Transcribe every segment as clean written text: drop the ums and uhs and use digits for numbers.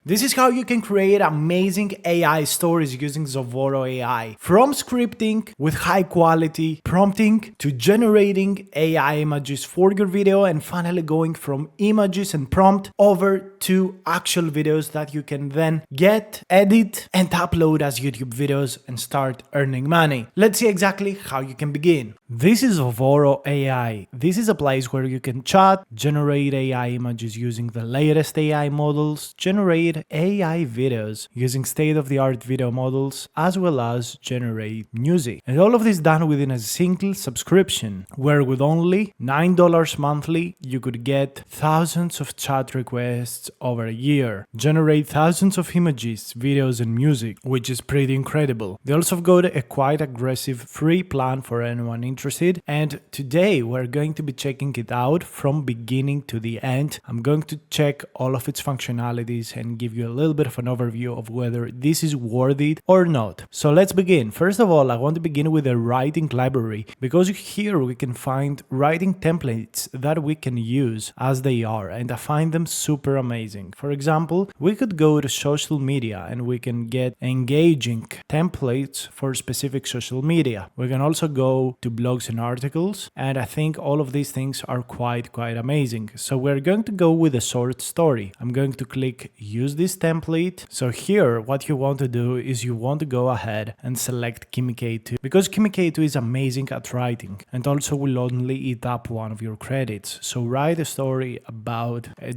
This is how you can create amazing AI stories using Zovoro AI. From scripting with high quality, prompting, to generating AI images for your video, and finally going from images and prompt over to actual videos that you can then get, edit, and upload as YouTube videos and start earning money. Let's see exactly how you can begin. This is Zovoro AI. This is a place where you can chat, generate AI images using the latest AI models, generate AI videos using state-of-the-art video models, as well as generate music. And all of this done within a single subscription, where with only $9 monthly, you could get thousands of chat requests over a year, generate thousands of images, videos, and music, which is pretty incredible. They also got a quite aggressive free plan for anyone interested, and today we're going to be checking it out from beginning to the end. I'm going to check all of its functionalities and give you a little bit of an overview of whether this is worth it or not. So let's begin. First of all, I want to begin with a writing library, because here we can find writing templates that we can use as they are, and I find them super amazing. For example, we could go to social media and we can get engaging templates for specific social media. We can also go to blogs and articles, and I think all of these things are quite amazing. So we're going to go with a short story. I'm going to click use this template. So here what you want to do is you want to go ahead and select Kimi K2, because Kimi K2 is amazing at writing and also will only eat up one of your credits. So write a story about a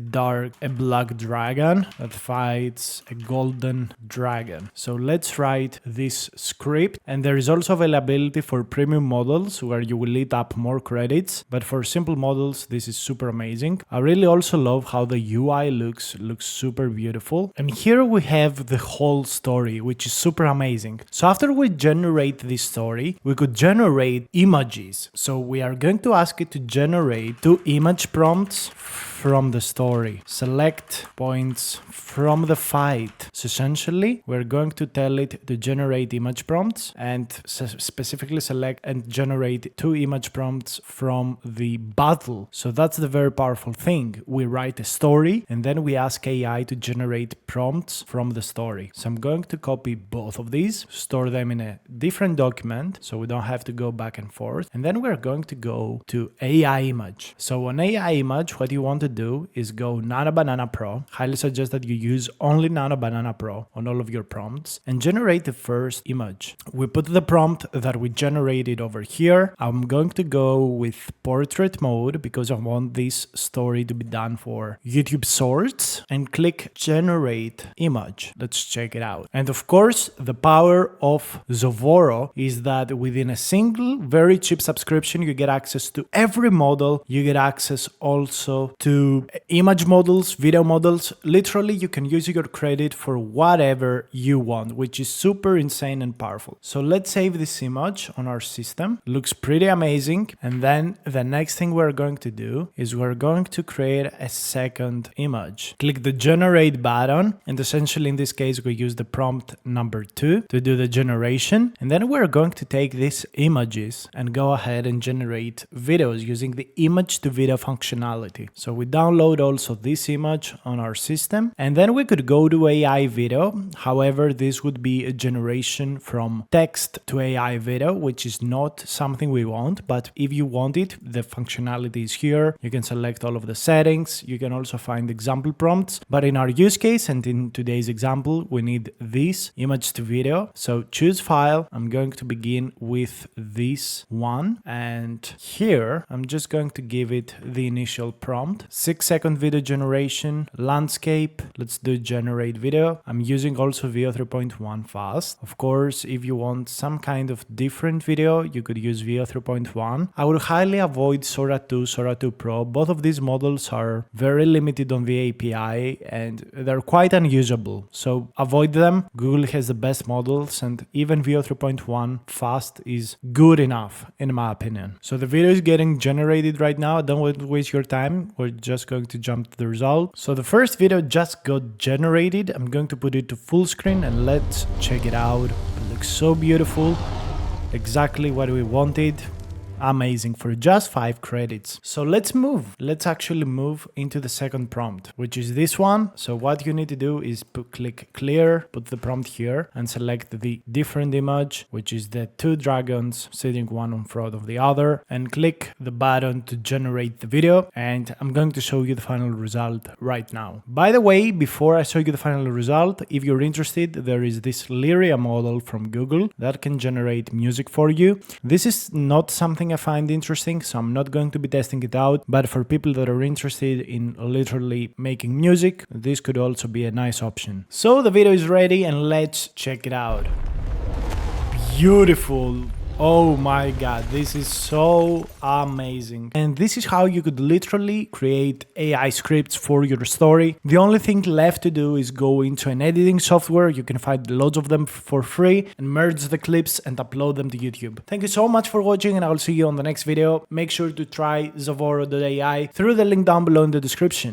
black dragon that fights a golden dragon. So let's write this script, and there is also availability for premium models where you will eat up more credits, but for simple models this is super amazing. I really also love how the UI looks super beautiful. And here we have the whole story, which is super amazing. So after we generate this story, we could generate images. So we are going to ask it to generate 2 image prompts from the story. Select points from the fight. So essentially, we're going to tell it to generate image prompts and specifically select and generate 2 image prompts from the battle. So that's the very powerful thing. We write a story and then we ask AI to generate prompts from the story. So I'm going to copy both of these, store them in a different document so we don't have to go back and forth. And then we're going to go to AI image. So on AI image, what you want to do is go Nano Banana Pro. Highly suggest that you use only Nano Banana Pro on all of your prompts and generate the first image. We put the prompt that we generated over here. I'm going to go with portrait mode because I want this story to be done for YouTube Shorts, and click generate image. Let's check it out. And of course, the power of Zovoro is that within a single very cheap subscription, you get access to every model. You get access also to image models, video models. Literally, you can use your credit for whatever you want, which is super insane and powerful. So let's save this image on our system. Looks pretty amazing. And then the next thing we're going to do is we're going to create a second image. Click the generate button, and essentially in this case we use the prompt number 2 to do the generation. And then we're going to take these images and go ahead and generate videos using the image to video functionality. So we download also this image on our system, and then we could go to AI video. However, this would be a generation from text to AI video, which is not something we want, but if you want it, the functionality is here. You can select all of the settings. You can also find example prompts, but in our use case and in today's example, we need this image to video. So choose file. I'm going to begin with this one, and here I'm just going to give it the initial prompt. 6-second video generation, landscape. Let's do generate video. I'm using also Veo 3.1 fast. Of course, if you want some kind of different video, you could use Veo 3.1. I would highly avoid Sora 2, Sora 2 Pro. Both of these models are very limited on the API and they're quite unusable. So avoid them. Google has the best models, and even Veo 3.1 fast is good enough in my opinion. So the video is getting generated right now. Don't waste your time. We're just going to jump to the result. So the first video just got generated. I'm going to put it to full screen and let's check it out. It looks so beautiful. Exactly what we wanted. Amazing, for just 5 credits. So let's actually move into the second prompt, which is this one. So what you need to do is click clear, put the prompt here and select the different image, which is the 2 dragons sitting one in front of the other, and click the button to generate the video. And I'm going to show you the final result right now. By the way, before I show you the final result, if you're interested, there is this Lyria model from Google that can generate music for you. This is not something I find interesting, so I'm not going to be testing it out, but for people that are interested in literally making music, this could also be a nice option. So the video is ready and let's check it out. Beautiful. Oh my god, this is so amazing. And this is how you could literally create AI scripts for your story. The only thing left to do is go into an editing software. You can find loads of them for free and merge the clips and upload them to YouTube. Thank you so much for watching, and I will see you on the next video. Make sure to try Zovoro.ai through the link down below in the description.